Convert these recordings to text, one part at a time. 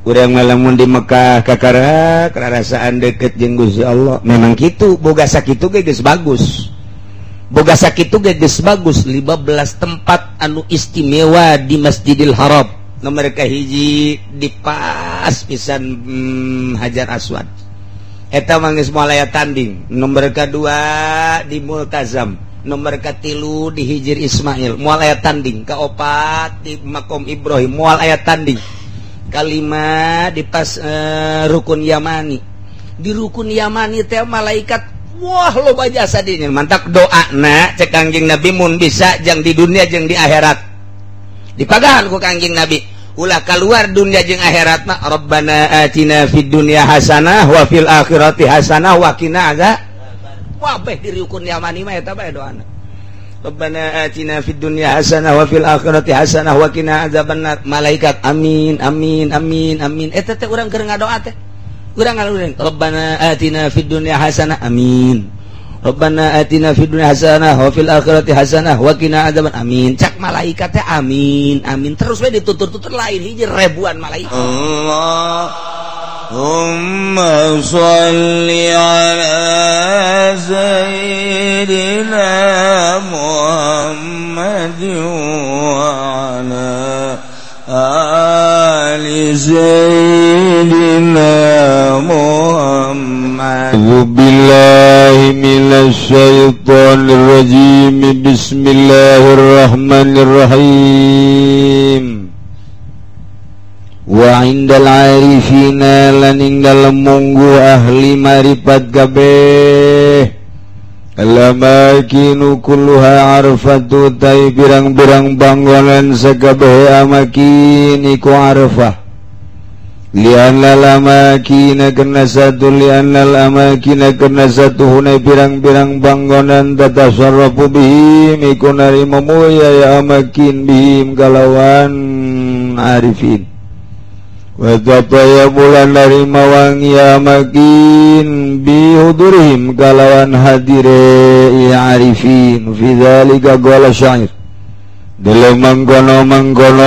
urang ngalamun di Mekah kakara kerasaan deket jeung Gusti Allah memang kitu boga sakitu ge geus bagus boga sakitu ge geus bagus 15 tempat anu istimewa di Masjidil Haram nomor kahiji di pas pisan Hajar Aswad eta mah geus moal aya tanding nomor kadua di Multazam nomor katilu di Hijr Ismail moal aya tanding kaopat di Makom Ibrahim moal aya tanding kalima di pas Rukun Yamani di Rukun Yamani teh malaikat wah loba jasa dinya mantak doana cek Kangjeng Nabi mun bisa jang di dunia jang di akhirat dipagahan ku Kangjeng Nabi ulah keluar dunia jeung akhirat mah Rabbana atina fid dunya hasanah wa fil akhirati hasanah wa qina azab wah beh di Rukun Yamani mah eta bae doana Rabbana atina fid dunya hasanah wa fil akhirati hasanah wa qina azabannar malaikat amin amin amin amin eta teh urang keur ngadoa teh urang ngaluring Rabbana atina fid dunya hasanah amin Rabbana atina fid dunya hasanah wa fil akhirati hasanah wa qina azaban amin cak malaikat teh amin amin terus we ditutur-tutur lain hiji ribuan malaikat Allahumma sholli ala sayyidina Muhammad wa ala ali sayyidina Muhammad billahi minasyaitonir rajim bismillahirrahmanirrahim wa indal arifina laning dalam munggu ahli marifat kabeh alamakinu kulluha arfatu tai birang-birang bangunan sakabeh amakin iku arfah lianal amakina kena satu lianal amakina kena satu hunai birang-birang bangunan tatasarrafu bihim iku narima muya ya amakin bihim kalawan arifin Watapaya bulan dari mawangi amakin bihudurihim kalawan hadire ya arifin fidzalika qala syair dalam mangkono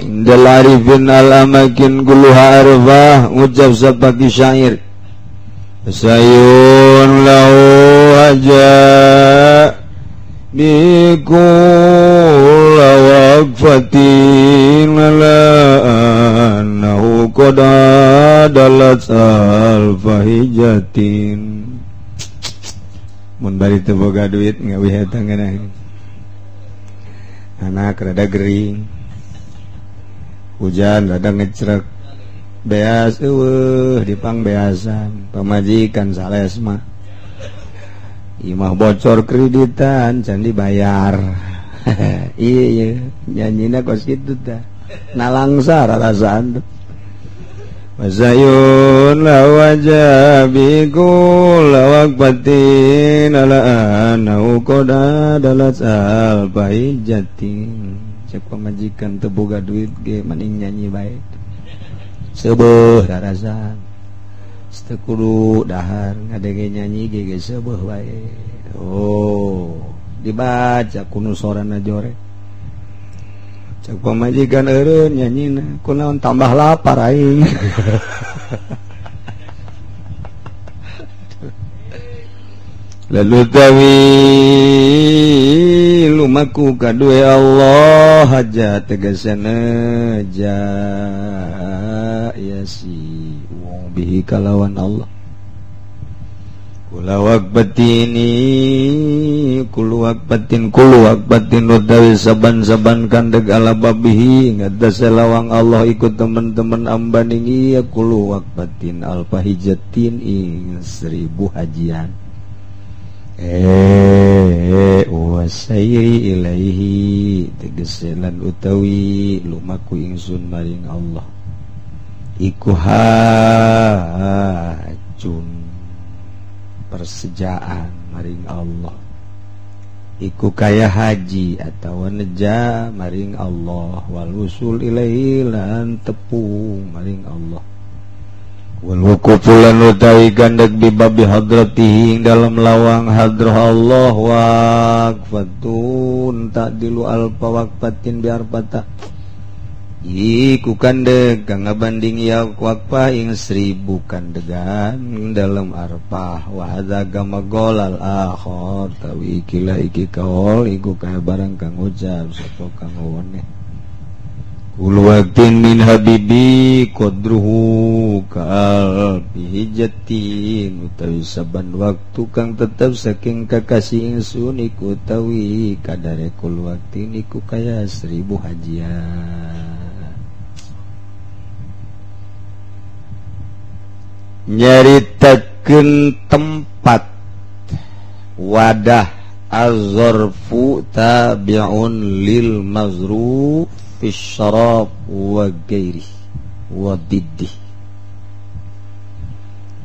indal arifin al amakin kulluha arfah ucap seperti syair sayun lahu aja bikul waqfatin la annahu qad dalat alfahijatin mun bari teu boga duit ngawih eta ngeunah anak rada gering hujan rada ngecrek beas eueuh dipang beasan pamajikan sales mah imah bocor kreditan can dibayar iya nyanyinya kos gitu dah nalangsa rasaan wasayun lawajabikul lawakbatin ala anau koda dalat albahijatin cek pemajikan teboga duit ge maning nyanyi baik sebeuh rasaan kudu dahar ngadege nyanyi ge sebeuh wae oh dibaca kuno sorana jore cek pamajikan eureun nyanyina kunaon tambah lapar aing lalu tawi lumaku kadue Allah hajat tegasana ja ya si wong bihi kalawan Allah kula wakbatin utawi saban-saban kandeg ala babihi ngadas lawang Allah ikut teman-teman ambaning ya kulu wakbatin alfahijatin ing 1000 hajian wasayri ilaihi tegeselan utawi lumaku ingsun maring Allah iku hajun persejaan maring Allah iku kaya haji atau neja maring Allah wal usul ilaihi lan tepung maring Allah wal wukufulan utawi gandeg bibabi hadratihi dalam lawang hadrah Allah waqfatun ta'dilu alfa waqfatin biar patah iku kandeg kang ngabanding ya wakpa ing 1000 kandegan dalam arpah wa hadza kama golal akhir tawi kila iki kaul iku kaya barang kang ucap sapa kang woneh kul waqtin min habibi qadruhu kal bihijatin utawi saban waktu kang tetep saking kakasih ingsun iku utawi kadare kul waqtin iku kaya 1000 hajian. Nyaritakeun tempat wadah az-zarfu tabi'un lil mazruf fi syarab wa ghairi wa diddi.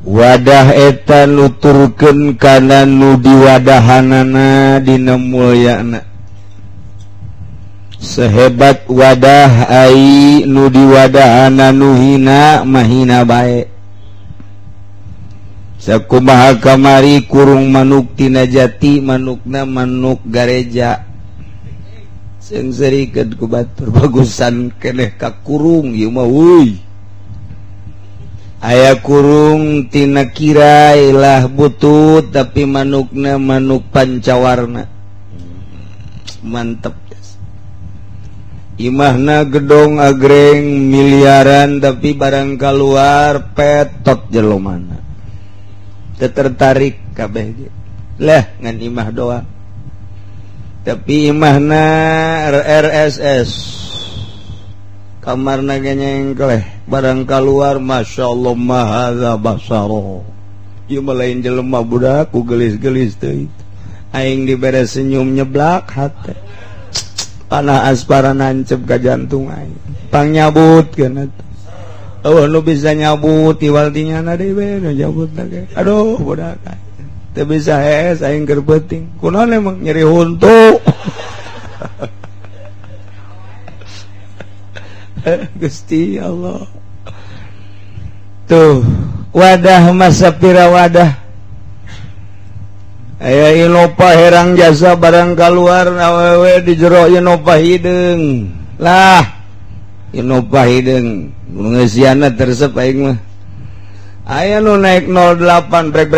Wadah eta nuturkeun kana nu diwadahanana dina mulyana. Sehebat wadah ai nu diwadahana nu hina mahina bae. Sakumaha kamari kurung manuk tina jati manukna manuk gareja. Sing serikeun ku batur bagusan keneh ka kurung ieu mah euy. Aya kurung tina kirai lah butut tapi manukna manuk pancawarna. Mantep. Imahna gedong agreng miliaran tapi barang keluar petot jelomana. Teu tertarik kabeh ge. Lah ngan imah doa. Tapi imahna RSS kamarna genyengkleh barang keluar masyaallah mahadza basaro ieu mah lain jelema budak ku gelis-gelis teuing aing dibere senyum nyeblak hate kana aspara nancep ka jantung aing pang nyabutkeun atuh nu bisa nyabut iwal dinyana dewe nu nyabut ge aduh budak teu bisa hees aing keur beuting kunaon emang nyeri huntu Gusti Allah tuh wadah masa pira wadah aya inopa herang jasa barang keluar awewe di jero inopa hideung lah inopa hideung ngeusiana tersep aing mah aya nu naik 08 brek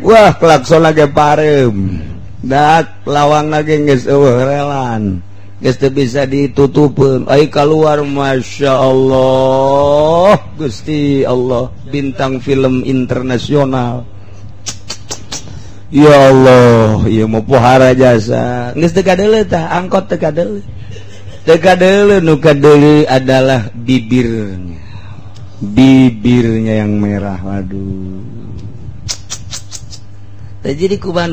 wah klakson lagi parem dak lawang lagi geus eueuh relan geus teu bisa ditutupeun ai keluar masya Allah Gusti Allah bintang film internasional ya Allah ieu mah pohara jasa geus teu kadeuleu tah angkot teu kadeuleu nu kadeuleu adalah bibirnya yang merah waduh jadi kumaha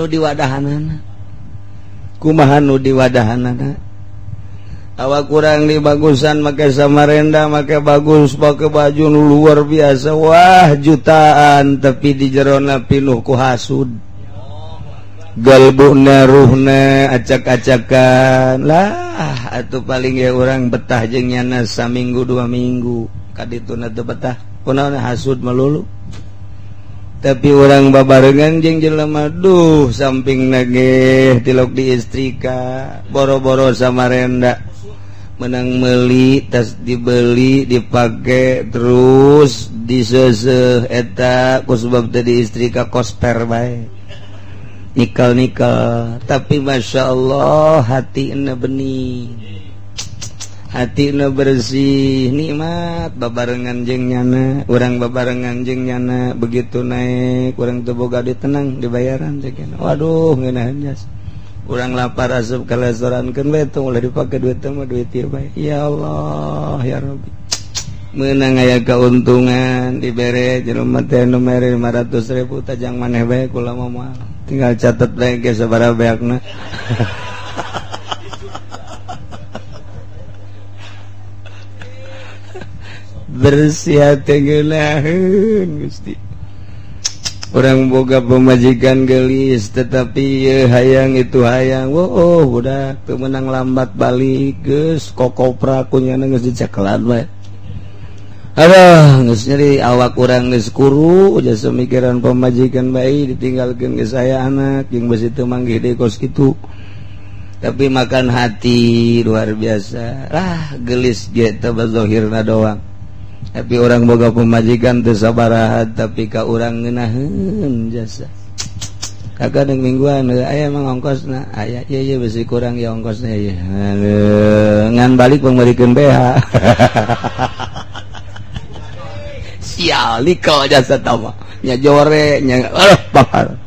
nu diwadahanana awak kurang di bagusan make Samarenda make bagus pakai baju nu luar biasa wah jutaan tapi di jerona pinuh ku hasud galbuna ruhna acak-acakan lah atuh paling ya orang betah jeung nyana saminggu 2 minggu kadituna teu betah kunaon hasud melulu tapi orang babarengan jeung jelema duh sampingna ge tilok diistrika boro-boro Samarenda menang meuli tas dibeli dipake terus diseuseuh eta ku sebab teu diistrika kosper bae nikal tapi masya Allah hatina bening hatina bersih nikmat babarengan jeung nyana urang babarengan jeung nyana begitu naik urang teu boga duit tenang dibayaran ceuk waduh ngeunaheun jas urang lapar asup ka restorankeun we tong ulah dipake duit teh mah duit ieu bae ya Allah ya Rabbi meunang aya kauntungan dibere jelema teh nu mere 500.000 tajang maneh bae kula mah tinggal catet bae ge sabaraha beakna bersih hati ngeunaheun Gusti orang boga pemajikan gelis tetapi hayang itu hayang budak teu meunang lambat balik geus kokopra kunyana geus dicekelan bae aduh geus nyeri awak urang geus kuru jasa mikiran pemajikan bae ditinggalkeun geus aya anak jeung besi teu manggih deui kos kitu tapi makan hati luar biasa lah gelis gitu bazohirna doang tapi orang boga pemajikan teu sabaraha tapi ka urang ngeunaheun jasa kakadeng mingguan aya emang ongkosna aya ieu besi kurang ya ongkosna ieu ngan balik pangbarikeun BH sial liko jasa tama nya jore nya bakal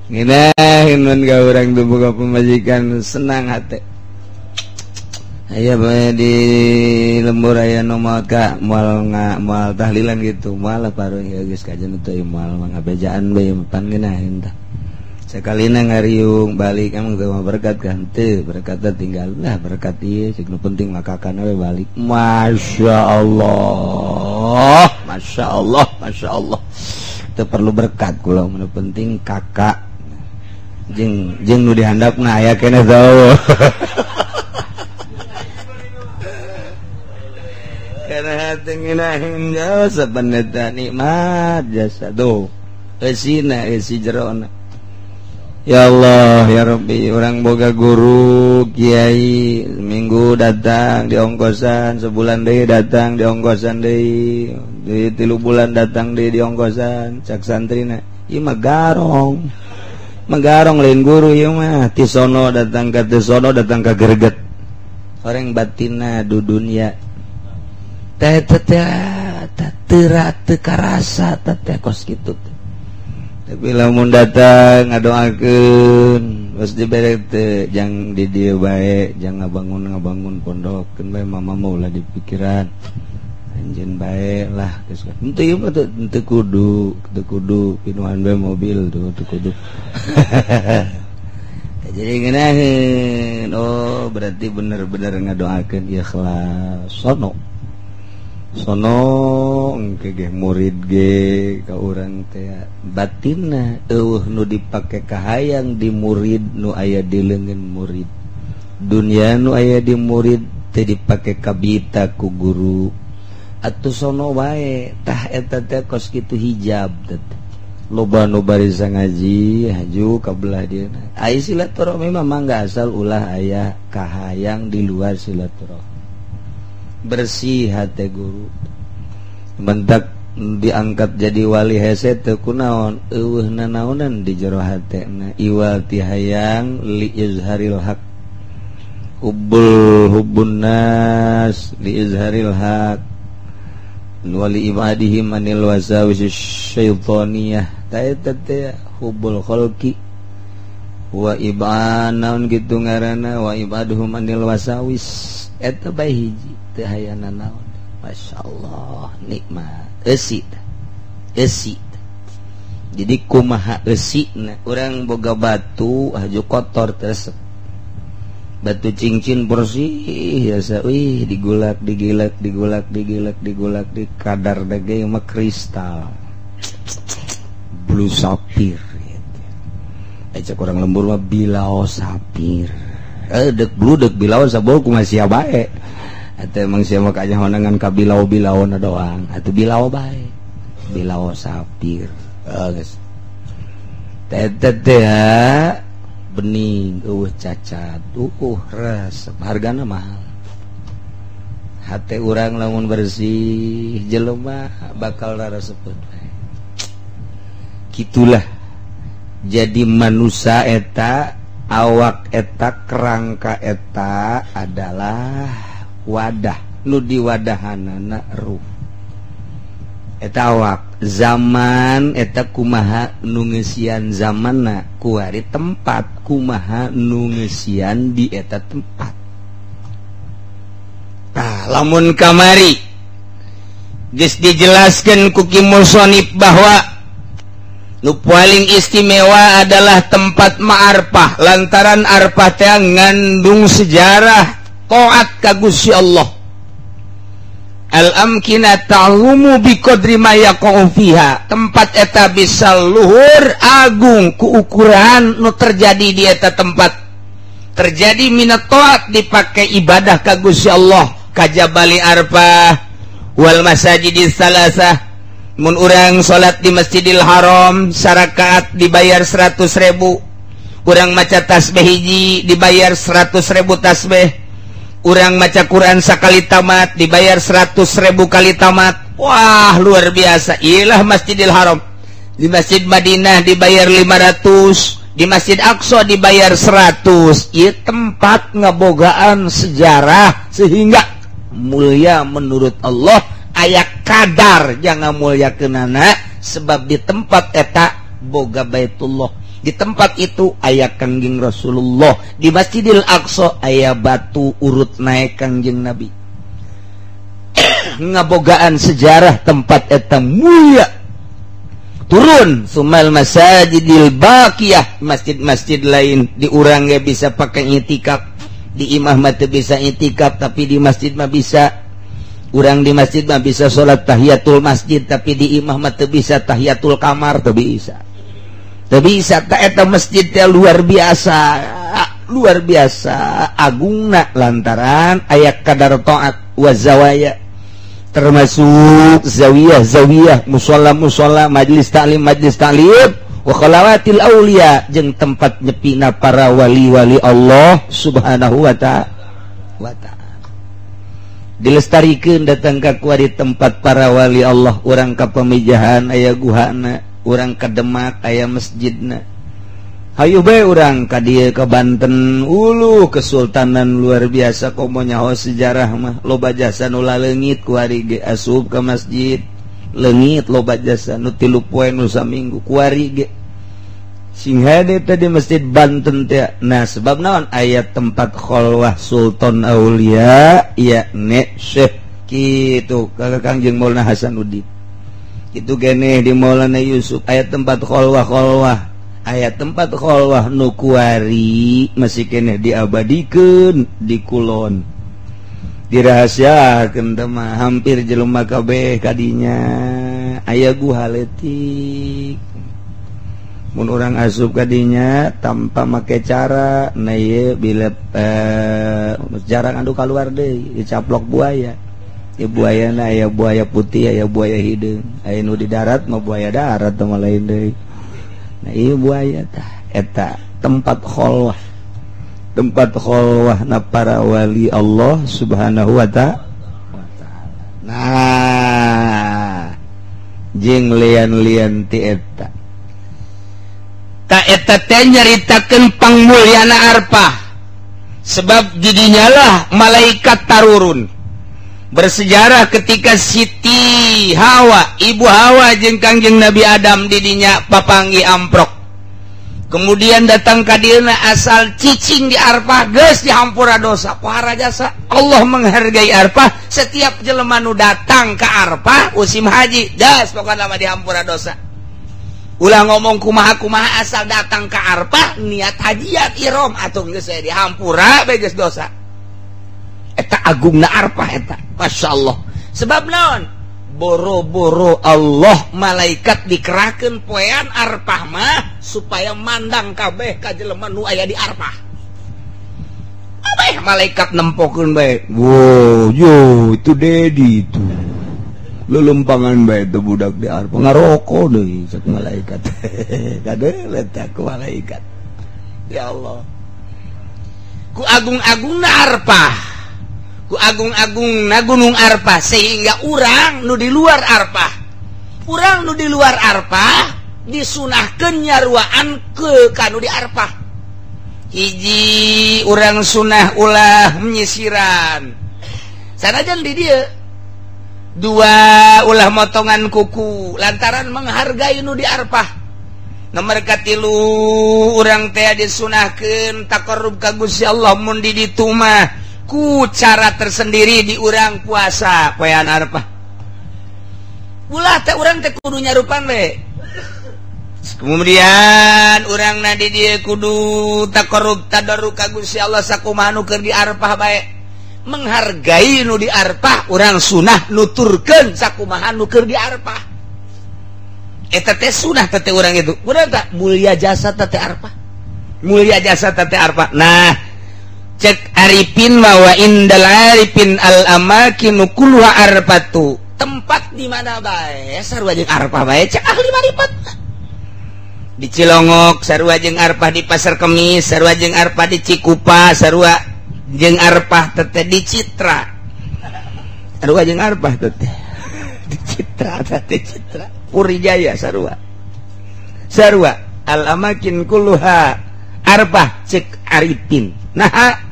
nginahin mun ka urang teu boga pemajikan senang hate aya bae di lembur aya nu moal tahlilan gitu moal paruh ya geus kajen teu moal mangabejaan bae pan nginahin tah sakalina ngariung balik emang teu berkat kan teu berkat tinggal lah berkat ieu cek nu penting makakan we balik masyaallah masyaallah masyaallah teu perlu berkat kula nu penting kakak jeung nu dihandapna aya keneh tau kana hate nginahin jasa peneta nikmat jasa do eusina eusi jerona ya Allah ya Rabbi orang boga guru kiai minggu datang di ongkosan sebulan deui datang di ongkosan deui di 3 bulan datang deui di ongkosan cak santrina ieu mah garong lain guru ieu mah ti sono datang ka teu sono datang ka greget orang batinna du dunya teh teu karasa teh kos kitu tapi lamun datang ngadoakeun geus dibere teh jang di dieu bae jang ngabangun pondokkeun bae mama maulah di pikiran anjeun bae lah geus henteu ieu mah teu kudu pinuhan bae mobil teu kudu jadi ngeunaheun oh berarti bener-bener ngadoakeun ikhlas sono engke ge murid ge ka urang teh batinna eueuh nu dipake kahayang di murid nu aya di leungeun murid dunya nu aya di murid teh dipake kabita ku guru atuh sono wae tah eta teh kos kitu hijab teh loba nu barisa ngaji haju ka belah dieu aya silaturahmi mah mangga asal ulah aya kahayang di luar silaturahmi bersih hati guru mentak diangkat jadi wali hese teu kunaon eueuh nanaonan di jero hatena iwal tihayang li izharil haq hubbun nas li izharil haq wali ibadihim anil wasawis syaitaniyah ta eta teh hubbul khalqi wa ibanaun gitu ngaranna wa ibaduhum anil wasawis eta bae hiji teu hayana naon masyaallah nikmat eusi jadi kumaha eusina urang boga batu haju kotor tersep batu cincin bersih biasa digulak di kadar dage mah kristal blue sapphire cek orang lembur mah bilau sapphire dek bilau sabol kumaha sia bae atuh emang sia mah kanya honangan ka bilau-bilauna doang atuh bilau bae bilau sapphire geus teh bening eueuh cacat resep hargana mahal hate urang lamun bersih jelema bakal raresepeun gitulah jadi manusia eta awak eta kerangka eta adalah wadah nu diwadahanana ruh eta awak zaman eta kumaha nu ngeusian zamanna kuari tempat kumaha nu ngeusian di eta tempat tah lamun kamari geus dijelaskeun ku Ki Musonif bahwa nu paling istimewa adalah tempat ma'arfah lantaran arfah teh ngandung sejarah taat ka Gusti Allah al-amkinah ta'lumu bi qadri ma yaqa'u fiha tempat eta bisa luhur agung ku ukuran nu terjadi di eta tempat terjadi minat taat dipake ibadah ka Gusti Allah kajabali arfah wal masajidis salasah mun urang salat di Masjidil Haram sarakaat dibayar 100.000, urang maca tasbih hiji dibayar 100.000 tasbih, urang maca Quran sakali tamat dibayar 100.000 kali tamat. Wah, luar biasa. Iyalah Masjidil Haram. Di Masjid Madinah dibayar 500, di Masjid Aqsa dibayar 100. Ieu tempat ngabogaan sejarah sehingga mulia menurut Allah. Aya kadar jangan mulyakeunana sebab di tempat eta boga Baitullah, di tempat itu aya Kangjeng Rasulullah, di Masjidil Aqsa aya batu urut naik Kangjeng Nabi. Ngabogaan sejarah tempat eta mulia. Turun sumal masajidil baqiyah, masjid-masjid lain di urang ge bisa pakai itikaf, di imah mah teu bisa itikaf tapi di masjid mah bisa. Urang di masjid mah bisa sholat tahiyatul masjid tapi di imah mah teu bisa tahiyatul kamar, teu bisa. Teu bisa. Eta masjid teh luar biasa agungna lantaran aya kadar taat wa zawaya, termasuk zawiyah musola majlis ta'lim wa khalawatil aulia jeung tempat nyepina para wali-wali Allah subhanahu wa ta'ala. Dilestarikeun datang ka kuari tempat para wali Allah. Urang ka Pamijahan aya guhana, urang ka Demak aya masjidna. Hayu bae urang ka dieu ka Banten, uluh kesultanan luar biasa komo nyaho sejarah mah. Loba jasa nu laleungit kuari ge asup ka masjid. Leungit loba jasa nu 3 poe nu saminggu kuari ge. Sing hade teh di Masjid Banten teh. Nah, sebab naon aya tempat khalwah Sultan Aulia ya ne Syekh kitu ka Kangjeng Maulana Hasanuddin. Kitu keneh di Maulana Yusuf aya tempat khalwah. Aya tempat khalwah nu kuari masih keneh diabadikeun di Kulon. Dirahasiakeun teh mah hampir jelema kabeh kadinya. Aya guha leutik. Mun orang asup kadinya tanpa make cara na ieu bila jarang anu kaluar deui dicaplok buaya. Ya buayana aya buaya putih aya buaya hideung, aya nu di darat mah buaya darat teh mah lain deui. Nah ieu buaya tah eta tempat khalwah. Tempat khalwah na para wali Allah subhanahu wa ta'ala. Nah jeung lian-lian ti eta ta eta teh nyaritakeun pangmulyana Arfah, sebab didinya lah malaikat tarurun. Bersejarah ketika Siti Hawa, ibu Hawa jeung Kangjeng Nabi Adam didinya papanggi amprok. Kemudian datang ka dieuna asal cicing di Arfah, geus dihampura dosa. Pohara jasa Allah menghargai Arfah. Setiap jelema nu datang ka Arfah usim haji, das pokona mah dihampura dosa. Ulah ngomong kumaha asal datang ke Arfah niat hajiat ihram atuh geus dihampura bae geus dosa. Eta agungna Arfah eta, masyaallah. Sebab naon? Boro-boro Allah malaikat dikerahkeun poean Arfah mah supaya mandang kabeh ka jelema nu aya di Arfah. Abeh malaikat nempokeun bae. Wow, yo itu Dedi itu. Lelempangan bae teh budak di Arfah ngaroko deui cek malaikat. Kadeuleut ku malaikat. Ya Allah. Ku agung-agungna Arfah. Ku agung-agungna Gunung Arfah sehingga urang nu di luar Arfah. Urang nu di luar Arfah disunahkeun nyaruaan ke kanu di Arfah. Hiji urang sunah ulah menyisiran. Sanajan di dieu 2 ulah motongan kuku lantaran menghargai nu di Arfah. Nomor 3 urang teh disunahkeun taqarrub ka Gusti Allah mun di ditu mah ku cara tersendiri di urang puasa poean Arfah. Ulah teh urang teh kudu nyarupan we. Kemudian urang na di dieu kudu taqarrub tadarruk ka Gusti Allah sakumaha nu keur di Arfah bae. Menghargai nu di Arfah urang sunah nuturkeun sakumaha nu keur di Arfah. Eta teh sunah teh urang itu. Urang tak mulia jasa teh Arfah. Mulia jasa teh Arfah. Nah, cek arifin wa indal arifin al amakinu kulluha arfatu. tempat di mana bae sarua jeung arpah bae cek ahli marifat. Di Cilongok sarua jeung arpah di Pasar Kemis, sarua jeung arpah di Cikupa, sarua jeung arpah teh di Citra. Sarua jeung arpah teh di Citra, teh Citra. Puri Jaya sarua. Sarua al-amakin kulluha arpah cek arifin. Nah,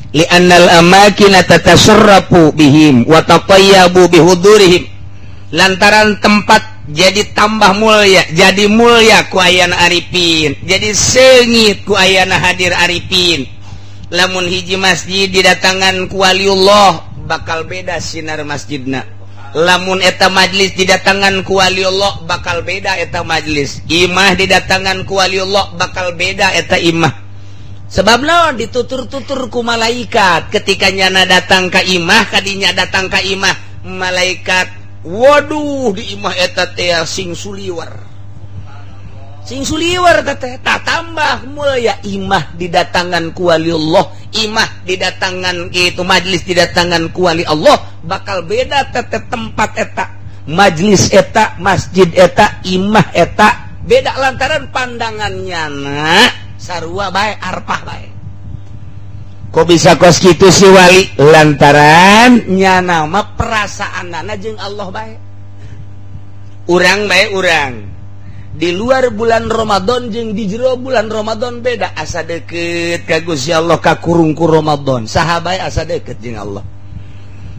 li'annal amakina tatasarrafu bihim wa tatayyabu bihudurihim, lantaran tempat jadi tambah mulia, jadi mulia ku ayana arifin, jadi sengit ku ayana hadir arifin. Lamun hiji masjid didatangan ku waliullah bakal beda sinar masjidna, lamun eta majlis didatangan ku waliullah bakal beda eta majlis, imah didatangan ku waliullah bakal beda eta imah. Sebab naon ditutur-tutur ku malaikat ketika nyana datang ka imah, kadinya datang ka imah malaikat waduh di imah eta teh sing suliwer teh tak tambah mulia imah didatangan ku waliullah, imah didatangan gitu majlis didatangan ku wali Allah bakal beda teh tempat eta, majlis eta, masjid eta, imah eta beda lantaran pandangannya nah sarua bae arpah bae. Kok bisa kos kitu si wali? Lantaran nyana mah perasaanana jeung Allah bae. Urang bae urang. Di luar bulan Ramadan jeung di jero bulan Ramadan beda, asa deukeut ka Gusti Allah ka kurungku Ramadan. Saha bae asa deukeut jeung Allah.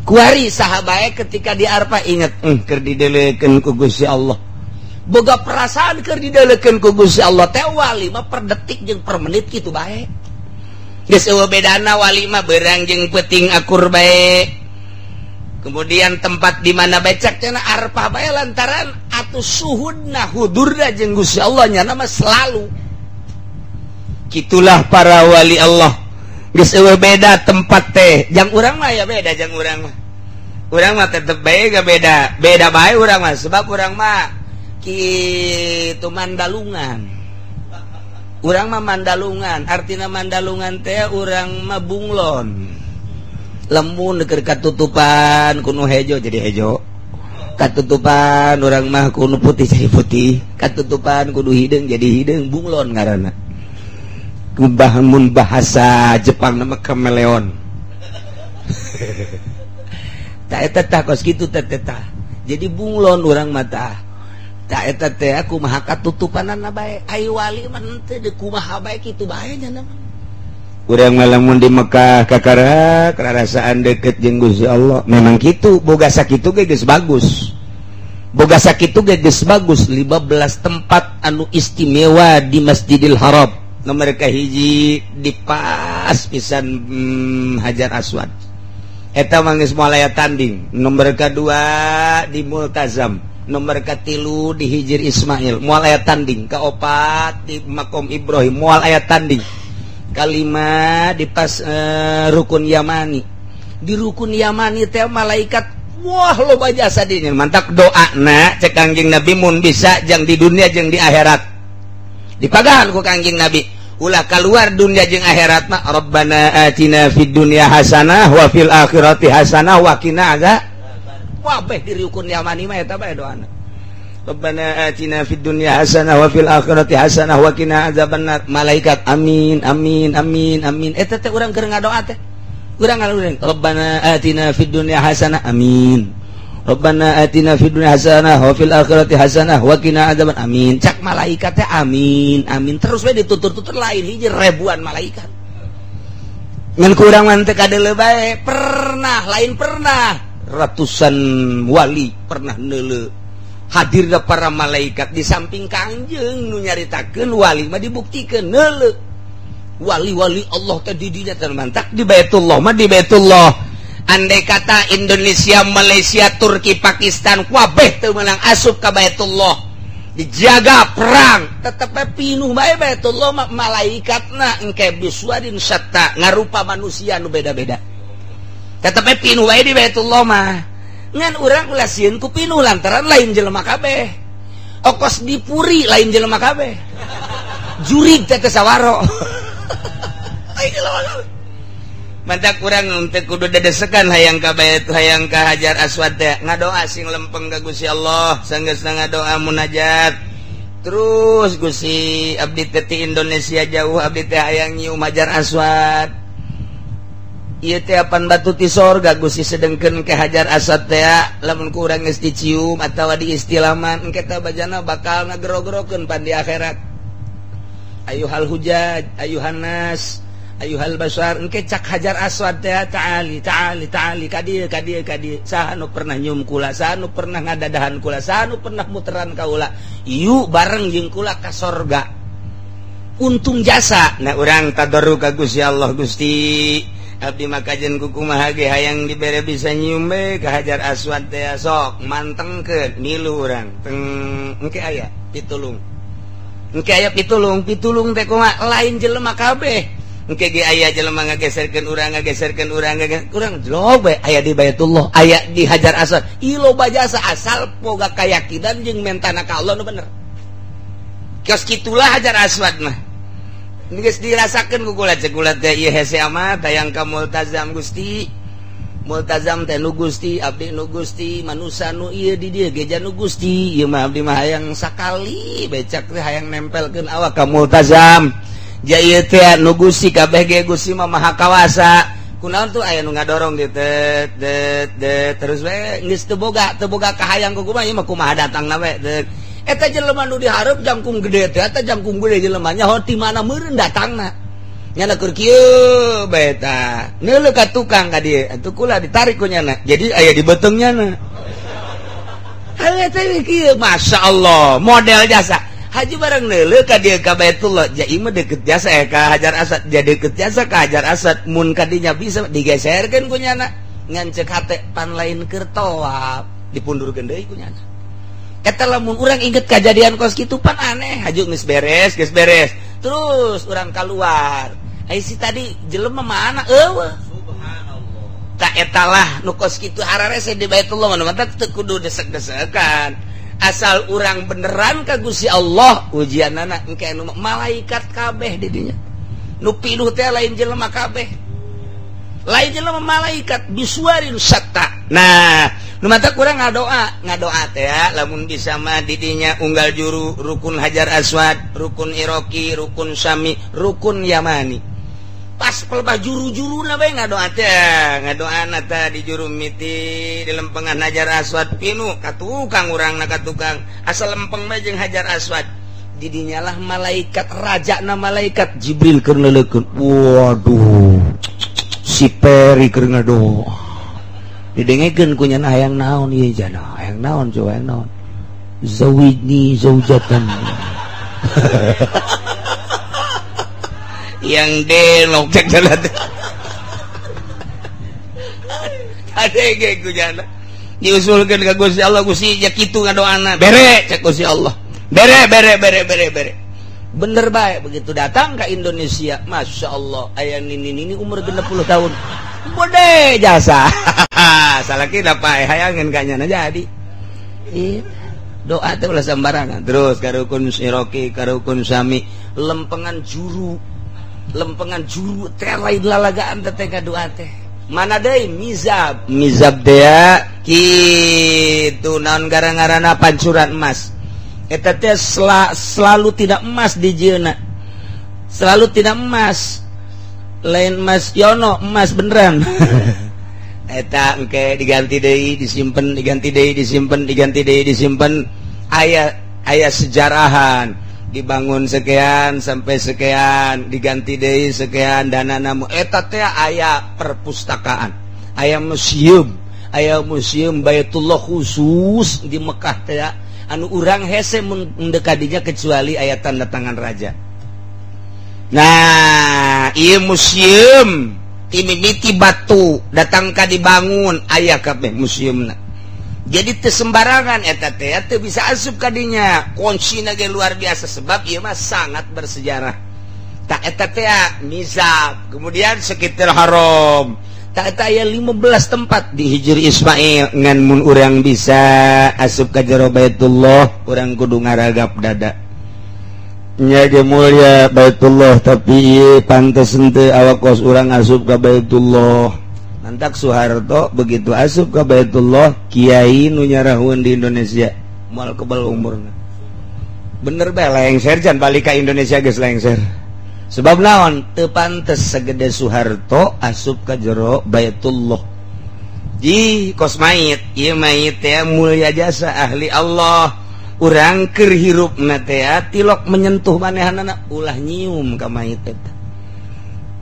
Kuari saha bae ketika di arpah inget keur didelekeun ku Gusti Allah. Boga perasaan keur didelekeun ku Gusti Allah teh wali mah per detik jeung per menit kitu bae. Geus eueuh bedana wali mah beurang jeung peuting akur bae. Kemudian tempat di mana bae cak cenah arpah bae lantaran atuh suhudna hudurna jeung Gusti Allah nyana mah selalu. Kitulah para wali Allah. Geus eueuh beda tempat teh. Jang urang mah ya beda jang urang mah. Urang mah tetep bae ga beda. Beda bae urang mah sebab urang mah kitu Mandalungan. Urang mah Mandalungan, artina Mandalungan teh urang mah bunglon. Lembun keur katutupan kuno hejo jadi hejo. Katutupan urang mah kuno putih jadi putih. Katutupan kudu hideung jadi hideung, bunglon ngaranna. Mun bahasa Jepang nama kameleon. Ta eta tah kos kitu teh tah. Jadi bunglon urang mah tah. Tak eta teh aku mah katutupanana bae. Ai wali mah teu deuk kumaha bae kitu bae nya. Urang mah lamun di Mekah kakara karasaan deket jeung Gusti Allah. Memang kitu, boga sakitu ge geus bagus. Boga sakitu ge geus bagus. 15 tempat anu istimewa di Masjidil Haram. Nomor kahiji di pas pisan Hajar Aswad. Eta mah geus moal aya tanding. Nomor kedua di Multazam. Nomor katilu di Hijir Ismail mual aya tanding. Kaopat di Makom Ibrahim mual aya tanding. Kalima di pas Rukun Yamani. Di Rukun Yamani teh malaikat wah loba jasa dinya mantak doana cek Kangjeng Nabi mun bisa jang di dunia jang di akhirat. Dipagahan ku Kangjeng Nabi ulah keluar dunia jeung akhirat mah Rabbana atina fid dunya hasanah wa fil akhirati hasanah wa qina azab. Wabeh di Rukun Yamani mah eta bae doana. Rabbana atina fid dunya hasanah wa fil akhirati hasanah wa qina azabannar. Malaikat amin amin amin amin. Eta teh urang keur ngadoa teh. Urang ngaluring Rabbana atina fid dunya hasanah amin. Rabbana atina fid dunya hasanah wa fil akhirati hasanah wa qina azaban amin. Cak malaikat teh amin amin terus we ditutur-tutur lain hiji ribuan malaikat. Ngan kurang mah teh kadeuleu bae pernah lain pernah ratusan wali pernah neuleu hadirna para malaikat di samping Kangjeng nu nyaritakeun wali mah dibuktikeun neuleu wali-wali Allah teh di dinya teh mantak di Baitullah mah di Baitullah. Andai kata Indonesia, Malaysia, Turki, Pakistan kabeh teu meunang asup ka Baitullah dijaga perang tetep pinuh bae Baitullah mah malaikatna engke biswadin syatta ngarupa manusia nu beda-beda. Tetep pinuh wae di Baitullah mah. Ngan urang ulah sieun ku pinuh lantaran lain jelema kabeh. Okos dipuri lain jelema kabeh. Jurig teh sawaro. Lain jelema kabeh. mantak kurang untuk kudu dedesekan hayang ka Bait hayang ka Hajar Aswad teh ngadoa sing lempeng ka Gusti Allah sanggeusna ngadoa munajat terus Gusti abdi teh ti Indonesia jauh abdi teh hayang nyium Hajar Aswad ieu teh apan batu ti sorga Gusti sedengkeun ke Hajar Aswad teh lamun ku urang geus dicium atawa diistilaman engke teh bajana bakal ngagero-gerokeun pan di akhirat ayuhal hujaj ayuhan nas ayuhal basar engke cak Hajar Aswad teh ta'ali kadieu saha nu pernah nyium kula saha nu pernah ngadadahan kula saha nu pernah muteran ka ulah ieu bareng jeung kula ka sorga untung jasa nah urang tadarruk ka Gusti Allah Gusti abdi makajen kukumaha ge hayang dibere bisa nyium we ka Hajar Aswad teh sok mantengkeun milu urang teng engke aya pitulung teh kumaha lain jelema kabeh engke ge aya jelema ngageserkeun urang urang jlog bae aya di Baitullah aya di Hajar Aswad ieu loba jasa asal boga kayakinan jeung mentana ka Allah nu bener kios kitulah Hajar Aswad mah geus dirasakeun ku kula cek kula teh ieu hese amat hayang ka multazam Gusti multazam teh nu Gusti abdi nu Gusti manusia nu ieu di dieu geja nu Gusti ieu mah abdi mah hayang sakali becak teh hayang nempelkeun awak ka multazam ja ieu teh nu Gusti kabeh ge Gusti mah maha kawasa kunaon tuh aya nu ngadorong di terus we geus teu boga kahayang ku kumaha ieu mah kumaha datangna we eta jelema nu dihareup jangkung gede teh eta jangkung gede jelema nya hoti mana meureun datangna nyana keur kieu bae eta neuleuh ka tukang ka dieu atuh kula ditarik ku nyana jadi aya di beteung nyana eta kieu masyaallah model jasa haji bareng neuleuh ka dieu ka Baitullah ja ieu mah deukeut jasa ka Hajar Aswad ja deukeut jasa ka Hajar Aswad mun ka dinya bisa digeserkeun ku nyana ngan ceuk hate pan lain keur tawaf dipundurkeun deui ku nyana eta lamun urang inget kejadian kos kitu pan aneh haju geus beres terus urang keluar ai si tadi jelema mana eueuh subhanallah tak eta lah nu kos kitu hararese di Baitullah mah teu kudu desek-desekan asal urang beneran ka Gusti Allah ujianana engke anu malaikat kabeh di dinya nu pinuh teh lain jelema kabeh lain jelema malaikat bisuarin satta nah nu mata kurang ngadoa teh ya lamun bisa mah di dinya unggal juru rukun Hajar Aswad rukun Iraqi rukun Syami rukun Yamani pas pelebah juru-juruna bae ngadoa teh di juru miti di lempengan Hajar Aswad pinu ka tukang urangna ka tukang asal lempeng mah jeung Hajar Aswad di dinya lah malaikat rajana malaikat Jibril keur leuleukeun waduh si Peri keur ngadoa didengekeun ku nyana hayang naon ieu jana hayang naon coba hayang naon zawijni zaujatan yang delok cek jalan ade ge ku jana diusulkeun ka Gusti Allah Gusti ya kitu ngadoana bere cek Gusti Allah bere bener bae begitu datang ke Indonesia Masya Allah aya nini umur 60 tahun bode jasa salah kita pae hayangin kanyana jadi doa teh ulah sembarangan terus ka rukun Iraqi ka rukun Syami lempengan juru teh lain lalagaan teh ka doa teh mana deui mizab teh kitu naon gara-garana pancuran emas eta teh selalu tidak emas di jeuna selalu tidak emas lain emas yono emas beneran eta engke diganti deui disimpen aya sejarahan dibangun sekian sampai sekian diganti deui sekian danana eta teh aya perpustakaan aya museum Baitullah khusus di Mekah teh anu urang hese mun dekadinya kecuali aya tanda tangan raja. Nah, ieu museum timimiti batu datang ka dibangun aya kabeh museumna. Jadi teu sembarangan eta teh teu bisa asup ka dinya. Kuncina ge luar biasa sebab ieu mah sangat bersejarah. Tak eta teh mizab, kemudian sekitar haram. Tak eta aya 15 tempat di Hijri Ismail ngan mun urang bisa asup ka jero Baitullah urang kudu ngaragap dada. nya mulia Baitullah tapi pantes henteu awak kos urang asup ka Baitullah. Nantak Soeharto begitu asup ka Baitullah, kiai nu nyarahun di Indonesia moal kebal umurna. Bener bae lengser jan balik ka Indonesia geus lengser. Sebab naon? Teu pantes sagede Soeharto asup ka jero Baitullah. Ji kos mayit, ieu mayit teh mulia jasa ahli Allah. Urang keur hirupna teh tilok menyentuh manehanana ulah nyium ka mayit eta.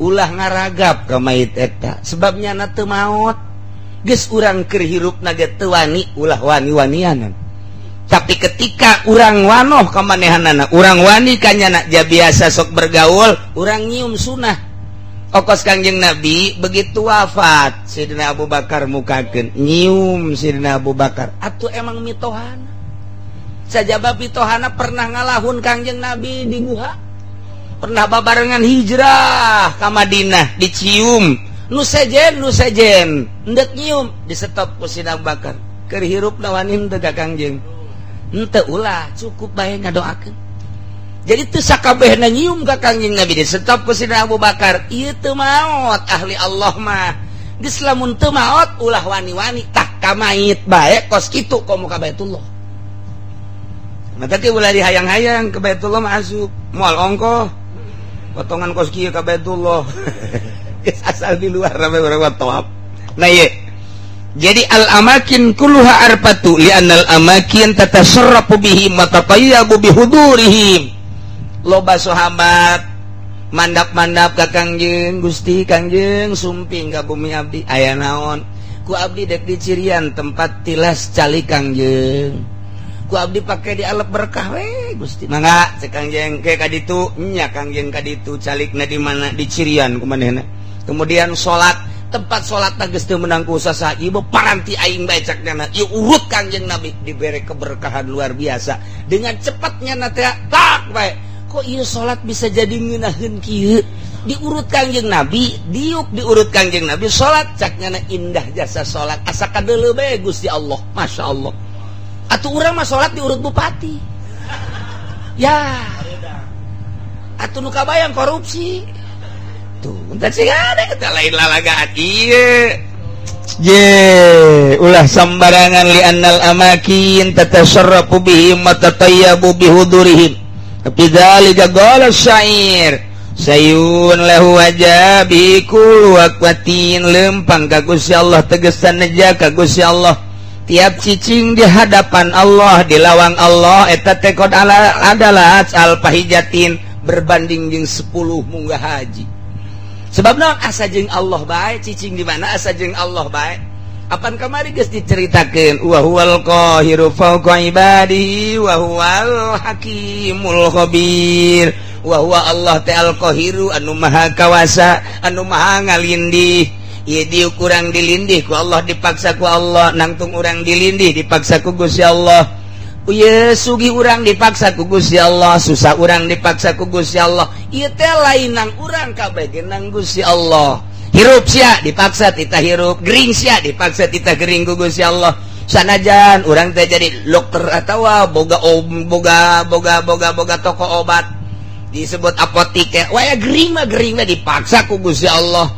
Ulah ngaragap ka mayit eta sebabnya na teu maot. Geus urang keur hirupna ge teu wani ulah wani-wanianan. Tapi ketika urang wanoh ka manehanana, urang wani ka nyana ja biasa sok bergaul, urang nyium sunah. Okos Kangjeng Nabi begitu wafat, Sayyidina Abu Bakar mukakeun nyium Sayyidina Abu Bakar. Atuh emang mitohana. Sajaba pitohana pernah ngalahun Kangjeng Nabi di guha, pernah babarengan hijrah ke Madinah, dicium nu sejen ndek nyium disetop ku Sayyidina Abu Bakar keur hirupna wani henteu ka Kangjeng henteu ulah cukup bae ngadoakeun. Jadi teu sakabehna nyium ka Kangjeng Nabi disetop ku Sayyidina Abu Bakar. Ieu teu maot ahli Allah mah geus lamun teu maot ulah wani-wani tah ka mayit bae kos kitu komo ka Baitullah. Mata ke ulah dihayang-hayang ke Baitullah masuk moal ongkoh potongan kos kieu ka Baitullah. Asal di luar rame urang tawaf. Nah ye. Jadi al-amakin kulluha arfatu li annal amakin tatasarrafu bihi matatayyabu bihudurihim. Loba sahabat mandap-mandap ka Kangjeng Gusti, Kangjeng sumping ka bumi abdi aya naon? Ku abdi dek di cirian tempat tilas cali Kangjeng. Ku abdi pake di alep berkah we Gusti. Mangga cek Kangjeng ke kaditu nya Kangjeng kaditu calikna di mana di cirian kumanehna. Kemudian salat tempat salat geus teu menang ku saha ieu paranti aing bae cakna ieu urut Kangjeng Nabi dibere keberkahan luar biasa. Dengan cepatnya na teh tak bae. Kok ieu salat bisa jadi ngeunaheun kieu? Diurut Kangjeng Nabi, diuk diurut Kangjeng Nabi salat cakna indah jasa salat. Asa kadeuleu bae Gusti Allah. Masyaallah. Atuh urang mah salat diurut bupati. Ya. Atuh nu kabayang korupsi. Tuh, entar sih ada eta lain lalagaan ieu. Ulah sambarangan li annal amakin tatasarrafu bihim wa tatayyabu bihudurihim. Tapi dzalika qala syair. Sayun lahu wajabi kul waqwatin lempang ka Gusti Allah tegesan neja ka Gusti Allah. Tiap cicing di hadapan Allah, di lawang Allah eta teh adalah al-fahijatin berbanding jeung 10 munggah haji. Sebab naon asa jeung Allah bae cicing di mana asa jeung Allah bae. Apan kamari geus diceritakeun wa huwal qahiru fawqa ibadihi wa huwal hakimul khabir. Wa huwa Allah ta'al qahiru anu maha kawasa, anu maha ngalindih. Ieu diuk urang dilindih ku Allah, dipaksa ku Allah, nangtung urang dilindih dipaksa ku Gusti Allah. Ieu sugih urang dipaksa ku Gusti Allah, susah urang dipaksa ku Gusti Allah. Ieu teh lain nang urang kabeh nang Gusti Allah. Hirup sia dipaksa tita hirup, gering sia dipaksa tita gering ku Gusti Allah. Sanajan urang teh jadi dokter atawa boga toko obat disebut apotik teh, waya gering mah dipaksa ku Gusti Allah.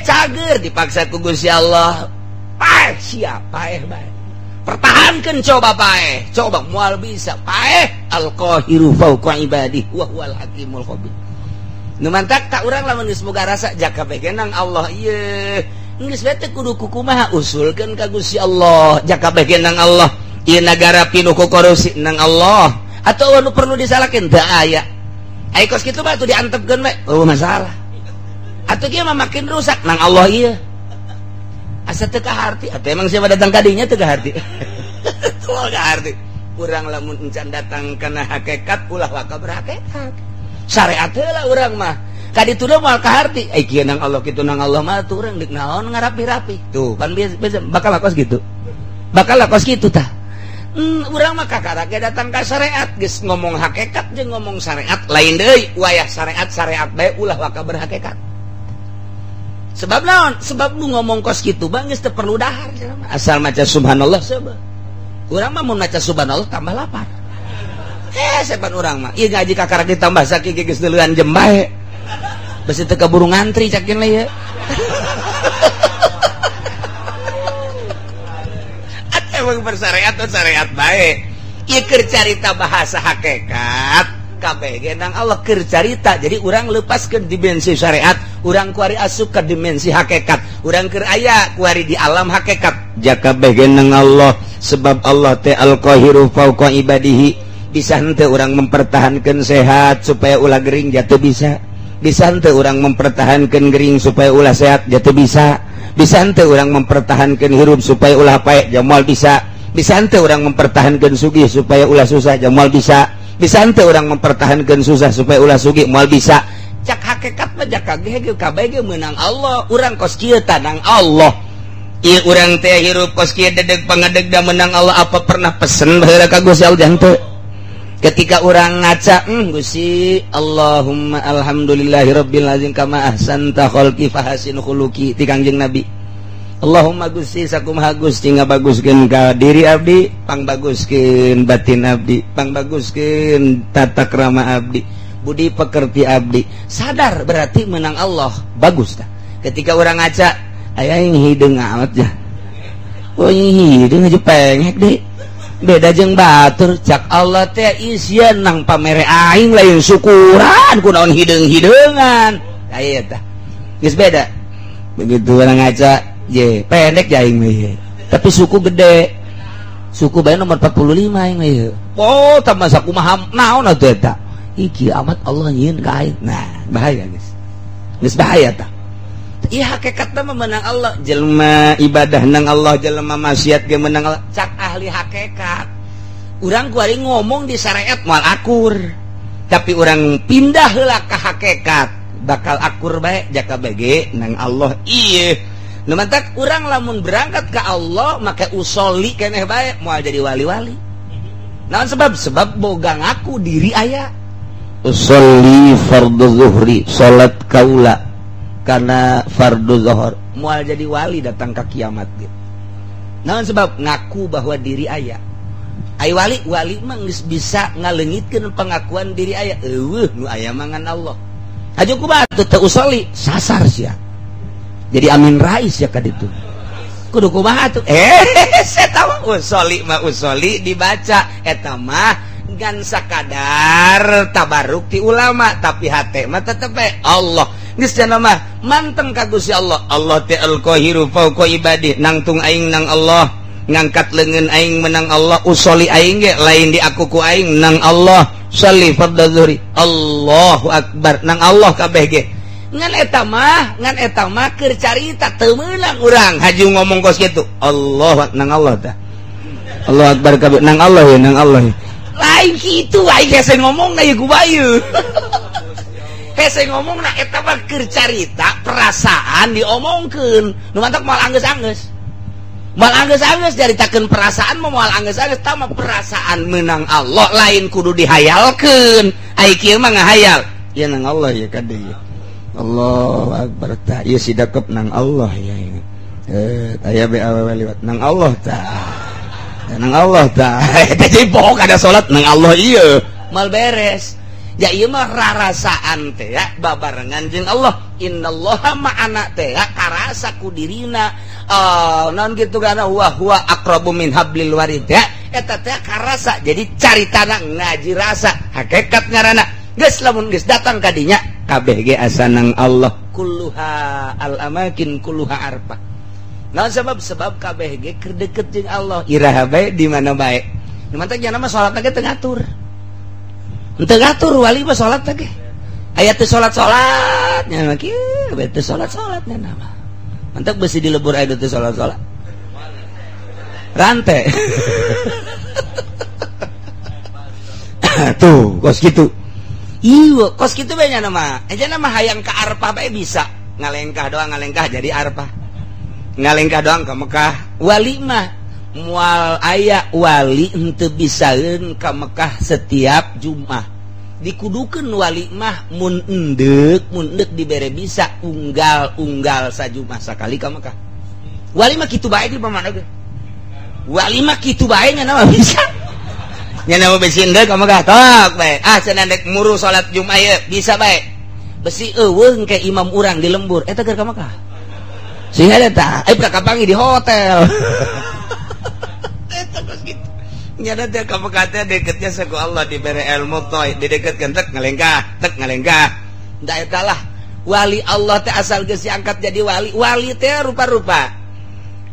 Cager dipaksa ku Gusti Allah. Paeh siap, paeh bae. Pertahankan coba paeh, coba moal bisa paeh. Al-qahiru fawqa ibadihi wa huwal hakimul khabir. Nu mantak ka urang lamun geus boga rasa jaka begenang Allah ieu. Geus bete kudu kukumaha usulkeun ka Gusti Allah, jaka begenang Allah. Ieu nagara pinuh ku korupsi nang Allah. Atawa nu perlu disalahkeun teu aya. Ai kos kitu mah tuh diantepkeun we. Oh masalah. Atau dia mah makin rusak nang Allah iya. Asa teu kaharti, atuh emang siapa datang kadinya teu kaharti. Teu kaharti. Urang lamun encan datang kana hakikat ulah waka berhakikat. Syariat heula urang mah. Kaditu mah kaharti. Ai kieu nang Allah kitu nang Allah mah tuh urang dik naon ngarapi-rapi. Tuh kan biasa bakal lakos gitu. Bakal lakos gitu tah. Urang mah kakarake datang ka syariat geus ngomong hakikat jeung ngomong syariat lain deui. Wayah syariat bae ulah waka berhakikat. Sebab naon? Sebab lu ngomong kos kitu bang geus teu perlu dahar asal maca subhanallah sabab. Urang mah mun maca subhanallah tambah lapar. sepan urang mah ieu ngaji kakara ditambah sakit geus deulean jam bae besi teu kaburu ngantri cakin lah ya emang bersyariat atau syariat baik ieu keur carita bahasa hakikat kabeh ge nang Allah keur carita jadi urang lepaskeun dimensi syariat urang kuari asup ka dimensi hakikat urang keur aya kuari di alam hakikat jakabeh ge nang Allah sebab Allah teh al-qahiru fauqa ibadihi bisa henteu urang mempertahankeun sehat supaya ulah gering jatuh bisa henteu urang mempertahankeun gering supaya ulah sehat jatuh bisa henteu urang mempertahankeun hirup supaya ulah pae jamal bisa henteu urang mempertahankeun sugih supaya ulah susah jamal bisa henteu urang mempertahankeun susah supaya ulah sugih moal bisa cak hakikat mah jak kabeh ge meunang Allah urang kos kieu tanang Allah ieu urang teh hirup kos kieu dedeg pangadeg da meunang Allah apa pernah pesen baheula ka Gusti Allah henteu ketika orang ngaca Gusti Allahumma alhamdulillahirabbil azim kama ahsanta khalqi fahasin khuluqi ti Kangjeng Nabi Allahumma Gusti sakumaha Gusti ngabaguskeun ka diri abdi pangbaguskeun batin abdi pangbaguskeun tata krama abdi budi pekerti abdi sadar berarti menang Allah bagus tah ketika orang ngaca aya hideung amat ya oh hideung aja pengek deh beda jeung batur cak Allah teh isian nang pamere aing lain syukuran kunaon hideung-hideungan aya tah geus beda begitu orang ngaca ye pendek ya aing mah tapi suku gede suku bae nomor 45 aing mah oh tambah sakumaha naon atuh eta iki amat Allah nyieun ka aing nah bahaya geus bahaya tah ieu hakikatna mah menang Allah jelema ibadah nang Allah jelema maksiat ge menang Allah cak ahli hakikat urang kuari ngomong di syariat moal akur tapi urang pindah heula ka hakikat bakal akur bae jakabeh ge nang Allah ieu nu mantak urang lamun berangkat ka Allah make usolli keneh bae moal jadi wali-wali naon sebab boga ngaku diri aya usolli fardhu zuhri salat kaula karena fardu zuhur moal jadi wali datang ke kiamat gitu. Naon sebab ngaku bahwa diri aya. Ai wali mah geus bisa ngaleungitkeun pengakuan diri aya. Eueuh nu aya mangan Allah. Aju kumaha teu usolli sasar sia. Jadi amin rais ya ka ditu. Kudu kumaha tuh? Eta mah usolli dibaca eta mah ngan sakadar tabaruk ti ulama tapi hate mah tetep Allah geus cenah mah manteng ka Gusti Allah Allah teh al-qahiru fauqa ibadi nangtung aing nang Allah ngangkat leungeun aing menang Allah usolli aing ge lain di aku ku aing nang Allah sholli fardhu zuhri Allahu akbar nang Allah kabeh ge ngan eta mah keur carita teu meunang urang haju ngomong kos kitu Allah nang Allah tah Allahu akbar kabeh nang Allah ya nang Allah ya. Lain gitu aing hese ngomongna ieu ku bayu hese ngomongna eta mah keur carita perasaan diomongkeun nu mantap moal anggeus-anggeus caritakeun perasaan moal anggeus-anggeus tah mah perasaan meunang Allah lain kudu dihayalkeun ai kieu mah ngahayal ya nang Allah ya kade ya Allahu akbar tah ieu sidakep nang Allah ya aya be awewe liwat nang Allah tah nang Allah tah jadi pokok ada salat nang Allah ieu mal beres ya ieu mah rarasaan teh ya babarengan jeung Allah innallaha ma'ana teh ya karasa ku dirina naon kitu kana huwa aqrabu min hablil warid ya eta teh karasa jadi caritana ngaji rasa hakikat ngaranna geus lamun geus datang ka dinya kabeh ge asa nang Allah kulluha al amakin kulluha arfa nah sebab kabeh ge keur deukeut jeung Allah iraha bae di mana bae nu mantep nya nama salat ge teu ngatur henteu ngatur wali mah salat ge aya teu salat nya mah kieu bae teu salat nya nama mantep besi di lebur aya teu salat rante tuh kos kitu iya kos kitu bae nya nama aja nama hayang ka arpah bae bisa ngalengkah jadi arpah ngalengkah doang ke Mekah wali mah mual aya wali henteu bisaeun ka Mekah setiap Jumat dikudukeun wali mah mun endek dibere bisa unggal sajumah sakali ka Mekah wali mah kitu bae di pamana ge wali mah kitu bae nya nama bisa Nyana besi endek ka Mekah tok bae. Cenah dek muru salat Jumat ye bisa bae. Besi euweung ke imam urang di lembur eta keur ka Mekah. Sehingga eta kapangi di hotel. Eta kos gitu. Nyana teh ka Mekah teh deketnya saku Allah dibere ilmu toy, dideketkeun tek ngalengkah. Da eta lah wali Allah teh asal geus diangkat jadi wali. Wali teh rupa-rupa.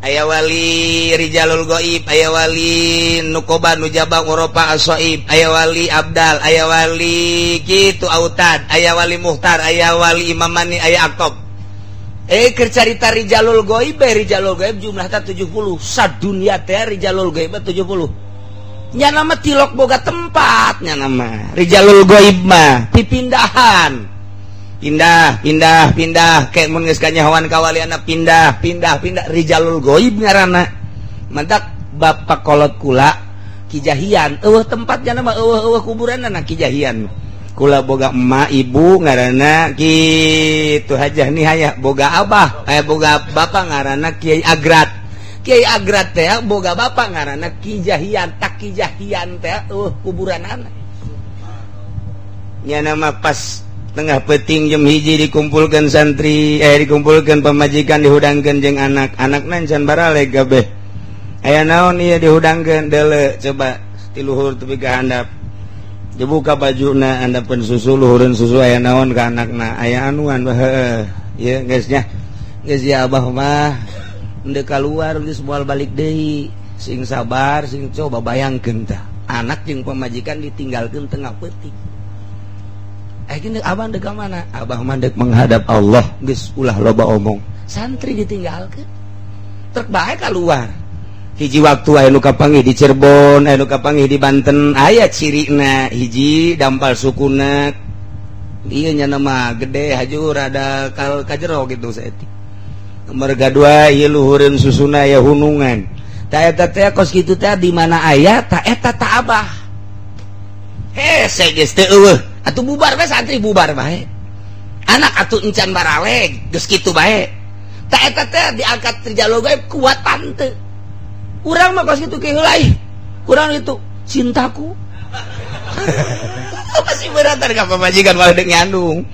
Aya wali rijalul goib, aya wali nukoba nujaba uropa asoib, aya wali abdal, aya wali kitu autad, aya wali muhtar, aya wali imamani, aya akob. Keur carita rijalul goib jumlahna 70. Sadunya teh rijalul goib 70. Nya nama tilok boga tempat, nya nama rijalul goib mah dipindahan. Pindah kayak mun geus kanyahoan kawaliana pindah rijalul goib ngaranna mantak bapak kolot kula kijahian eueuh tempatnya nama eueuh kuburanna kijahian kula boga emak ibu ngaranna kitu hajah nih aya boga abah boga bapak ngaranna Kiai Agrat teh boga bapak ngaranna kijahian tak kijahian teh kuburanana nya nama pas tengah peting jam hiji dikumpulkan santri dikumpulkan pemajikan dihudangkeun jeung anak nan barale gabeh aya naon ieu dihudangkeun deule coba ti luhur tepi ka handap dibuka bajuna handapeun susu luhureun susu aya naon ka anakna aya anuan heuh ieu geus nya geus ya abah mah endeu kaluar geus moal balik deui sing sabar sing coba bayangkeun tah anak jeung pemajikan ditinggalkeun tengah peuting. Abah dek mana? Abah mandek menghadap Allah. Geus ulah loba omong. Santri ditinggalkeun. Trek bae keluar. Hiji waktu aya nu kapanggih di Cirebon, aya nu kapanggih di Banten, aya cirina hiji dampal sukuna. Ieu nya nama gede hajur ada kajero gitu saeutik. Nomor kadua ieu luhureun susuna aya hunungan. Ta eta teh kos kitu teh di mana aya ta eta ta Abah. Hese geus teu eueuh. Atuh bubar bae santri bubar bae. Anak atuh encan barale geus kitu bae. Ta eta teh diangkat rijalul gaib kuatan teu. Urang mah kos kitu ke heulai. Urang itu cintaku. Masih beratan ka pamajikan malah deuk nyandung.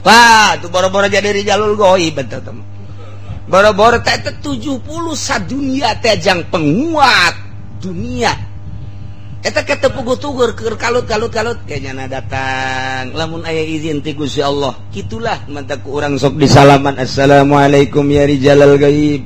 Wah, tuh boro-boro jadi rijalul gaib eta teh. Boro-boro teh 70 sadunya teh jang penguat dunia. Eta kata puguh-tugur keur kalut kayaknya datang lamun aya izin ti Gusti Allah kitulah mantap ku urang sok disalaman assalamualaikum ya rijalal gaib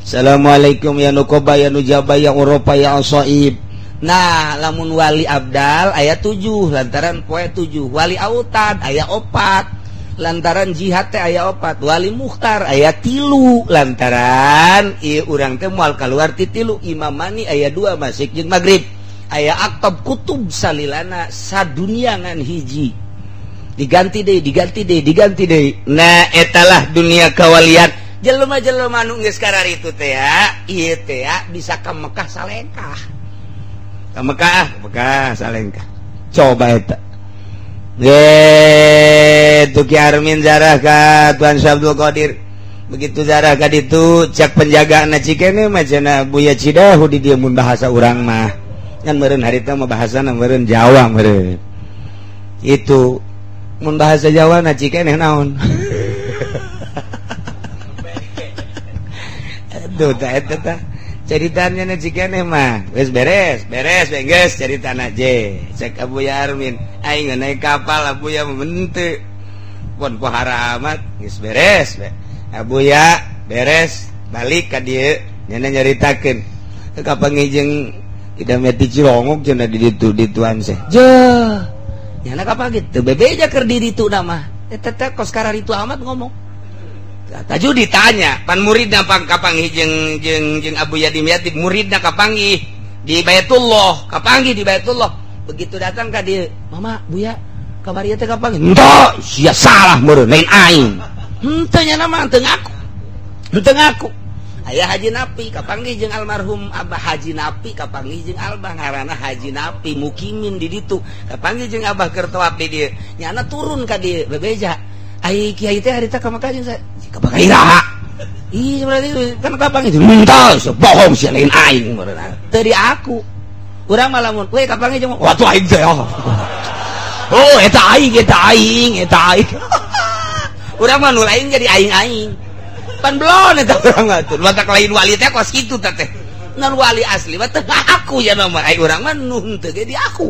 assalamualaikum ya nuqaba ya nujaba ya uropa ya asaib. Nah lamun wali abdal aya 7 lantaran poe 7 wali autad aya 4 lantaran jihad teh aya 4 wali muhtar aya 3 lantaran ieu urang teh moal kaluar ti 3 imamani aya 2 masjid jeung magrib aya aktab kutub salilana sadunia ngan hiji diganti deui nah etalah dunia kawalian jelema-jelema nu geus kararitu teh ieu teh bisa ka Mekah salengkah ka Mekah salengkah coba eta tu Ki Armin zarah ka Tuan Abdul Qadir begitu zarah ka ditu cak penjagaana cikene mah cenah Buya Cidahu di dieu mun bahasa urang mah kan meureun harita mah bahasana meureun Jawa meureun. Itu mun bahasa Jawa na cikeneh naon? Aduh tah eta tah caritanya na cikeneh mah geus beres geus caritana je. Cek Abuya Armin, aing naik kapal Abuya mah henteu. Pon pohara amat geus beres we. Abuya beres balik ka dieu nya nyaritakeun. Kapanggih jeung Ida meti Cilongok cenah di dituan seh. Jeuh. Nyana kapal gitu. Bebeja keur di ditu nama. Eta teh kos kararitu amat ngomong. Taju ditanya, pan muridna kapanggih jeung Abu Yadim Yatib muridna kapanggih di Baitullah, kapanggih di Baitullah. Begitu datang ka dieu, "Mama, Buya, kabarieu teh kapanggih?" "Henteu, sia salah meureun lain aing." "Henteu nya nama teu ngaku." "Henteu ngaku." Aya Haji Napi kapanggih jeung almarhum Abah Haji Napi kapanggih jeung Albah ngaranna Haji Napi mukimin di ditu kapanggih jeung Abah keur tawaf di dieu nyana turun ka dieu bebeja ai kiai teh harita ka Mekah jeung ka Mekah iraha ih berarti kan kapanggih itu minta bohong sia lain aing teu di aku urang mah lamun we kapange jeung wah tuh aing teh oh eta aing urang mah nu lain jadi aing pan belon eta urang mah tuh matak lain wali teh kos kitu teh nan wali asli mah teu aku ya nama ai urang mah nun teu ge di aku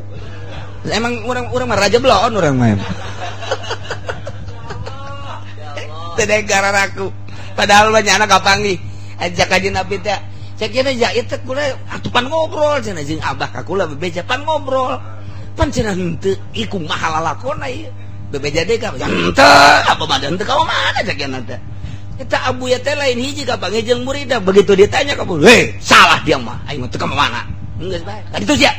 emang urang mah raja belon urang mah teu gara aku padahal banyak anak kapangi ajak aja nabi teh cek kira jahit teh kula atuh pan ngobrol cenah jeung abah ka kula bebeja pan ngobrol pan cenah henteu iku mahal lakona ieu bebeja deui ka henteu apa mah henteu ka mana cek cenah teh eta abu ya teh lain hiji kapangi jeung muridah begitu ditanya ka bu salah dia mah aing mah teu ka mana geus bae ka ditu sia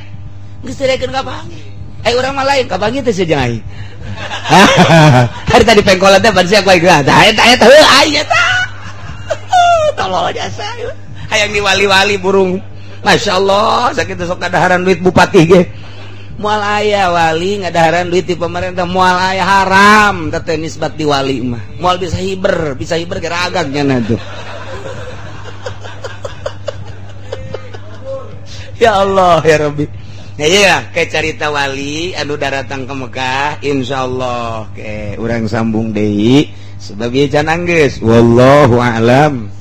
geus terekeun kapangi urang mah lain kapangi teh sia aing hari tadi pengkolan teh ban sia ku aing tah eta heuh aing eta tolol jasa hayang di wali-wali burung Masya Allah sakitu sok ngadaharan duit bupati ge moal aya wali ngadaharan duit di pemerintah moal aya haram teh nisbat di wali mah moal bisa hiber ge ragag nya tuh ya Allah ya Rabbi ya iya kayak cerita wali anu datang ke Mekah insyaallah ke urang sambung deui sebab ieu can anggeus wallahu a'lam.